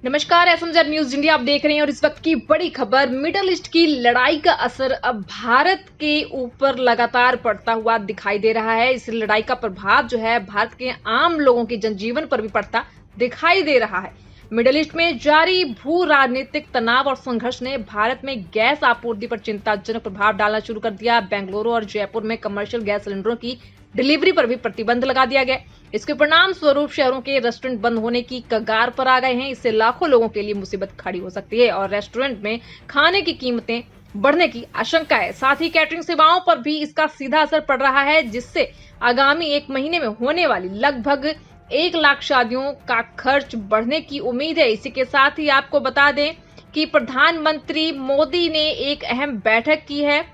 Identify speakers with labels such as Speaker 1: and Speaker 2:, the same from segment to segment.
Speaker 1: नमस्कार, एसएमजेड news India आप देख रहे हैं और इस वक्त की बड़ी खबर, मिडिल ईस्ट की लड़ाई का असर अब भारत के ऊपर लगातार पड़ता हुआ दिखाई दे रहा है। इस लड़ाई का प्रभाव जो है भारत के आम लोगों के जनजीवन पर भी पड़ता दिखाई दे रहा है। मिडिल ईस्ट में जारी भू राजनीतिक तनाव और संघर्ष ने भारत में गैस आपूर्ति पर चिंताजनक प्रभाव डालना शुरू कर दिया। बेंगलुरु और जयपुर में कमर्शियल गैस सिलेंडरों की डिलीवरी पर भी प्रतिबंध लगा दिया गया। इसके परिणाम स्वरूप शहरों के रेस्टोरेंट बंद होने की कगार पर आ गए हैं। इससे लाखों लोगों के लिए मुसीबत खड़ी हो सकती है और रेस्टोरेंट में खाने की कीमतें बढ़ने की आशंका है। साथ ही कैटरिंग सेवाओं पर भी इसका सीधा असर पड़ रहा है, जिससे आगामी 1 महीने में होने वाली लगभग 1 लाख शादियों का खर्च बढ़ने की उम्मीद है। इसी के साथ ही आपको बता दें कि प्रधानमंत्री मोदी ने एक अहम बैठक की है।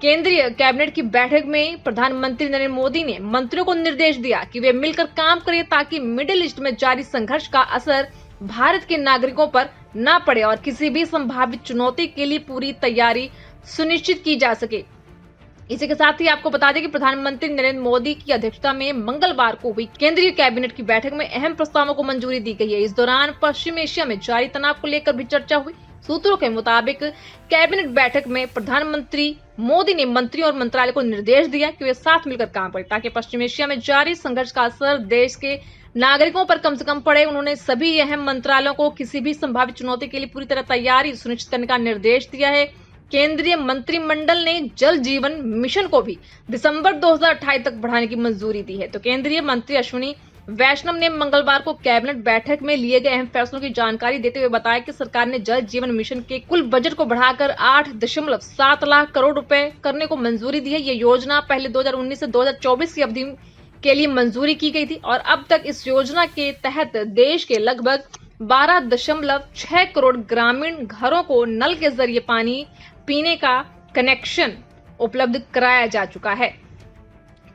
Speaker 1: केंद्रीय कैबिनेट की बैठक में प्रधानमंत्री नरेंद्र मोदी ने मंत्रियों को निर्देश दिया कि वे मिलकर काम करें ताकि मिडिल ईस्ट में जारी संघर्ष का असर भारत के नागरिकों पर न पड़े और किसी भी संभावित चुनौती के लिए पूरी तैयारी सुनिश्चित की जा सके। इसी के साथ ही आपको बता दें कि प्रधानमंत्री नरेंद्र मोदी की अध्यक्षता में मंगलवार को हुई केंद्रीय कैबिनेट की बैठक में अहम प्रस्तावों को मंजूरी दी गई है। इस दौरान पश्चिम एशिया में जारी तनाव को लेकर भी चर्चा हुई। सूत्रों के मुताबिक कैबिनेट बैठक में प्रधानमंत्री मोदी ने मंत्रियों और मंत्रालय को निर्देश दिया कि वे साथ मिलकर काम करें ताकि पश्चिम एशिया में जारी संघर्ष का असर देश के नागरिकों पर कम से कम पड़े। उन्होंने सभी अहम मंत्रालयों को किसी भी संभावित चुनौती के लिए पूरी तरह तैयारी सुनिश्चित करने का निर्देश दिया है। केंद्रीय मंत्रिमंडल ने जल जीवन मिशन को भी दिसंबर 2028 तक बढ़ाने की मंजूरी दी है। तो केंद्रीय मंत्री अश्विनी वैष्णव ने मंगलवार को कैबिनेट बैठक में लिए गए अहम फैसलों की जानकारी देते हुए बताया कि सरकार ने जल जीवन मिशन के कुल बजट को बढ़ाकर 8.7 लाख करोड़ रुपए करने को मंजूरी दी है। ये योजना पहले 2019 से 2024 की अवधि के लिए मंजूरी की गई थी और अब तक इस योजना के तहत देश के लगभग 12.6 करोड़ ग्रामीण घरों को नल के जरिए पानी पीने का कनेक्शन उपलब्ध कराया जा चुका है।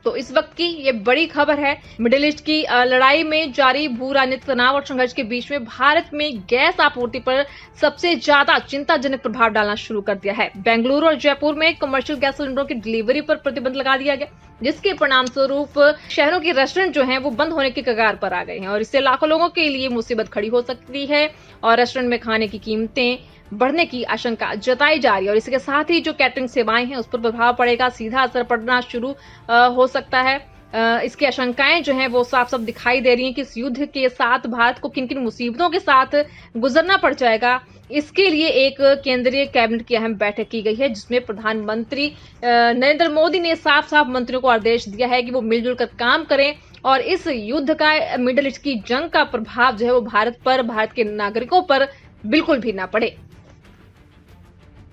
Speaker 1: तो इस वक्त की ये बड़ी खबर है। मिडिल ईस्ट की लड़ाई में जारी भू राजनीतिक तनाव और संघर्ष के बीच में भारत में गैस आपूर्ति पर सबसे ज्यादा चिंताजनक प्रभाव डालना शुरू कर दिया है। बेंगलुरु और जयपुर में कमर्शियल गैस सिलेंडरों की डिलीवरी पर प्रतिबंध लगा दिया गया, जिसके परिणाम स्वरूप शहरों के रेस्टोरेंट जो हैं वो बंद होने की कगार पर आ गए हैं और इससे लाखों लोगों के लिए मुसीबत खड़ी हो सकती है और रेस्टोरेंट में खाने की कीमतें बढ़ने की आशंका जताई जा रही है। और इसके साथ ही जो कैटरिंग सेवाएं हैं उस पर प्रभाव पड़ेगा, सीधा असर पड़ना शुरू हो सकता है। इसकी आशंकाएं जो हैं वो साफ साफ दिखाई दे रही हैं कि इस युद्ध के साथ भारत को किन किन मुसीबतों के साथ गुजरना पड़ जाएगा। इसके लिए एक केंद्रीय कैबिनेट की अहम बैठक की गई है, जिसमें प्रधानमंत्री नरेंद्र मोदी ने साफ साफ मंत्रियों को आदेश दिया है कि वो मिलजुल कर काम करें और इस युद्ध का, मिडिल ईस्ट की जंग का प्रभाव जो है वो भारत के नागरिकों पर बिल्कुल भी ना पड़े।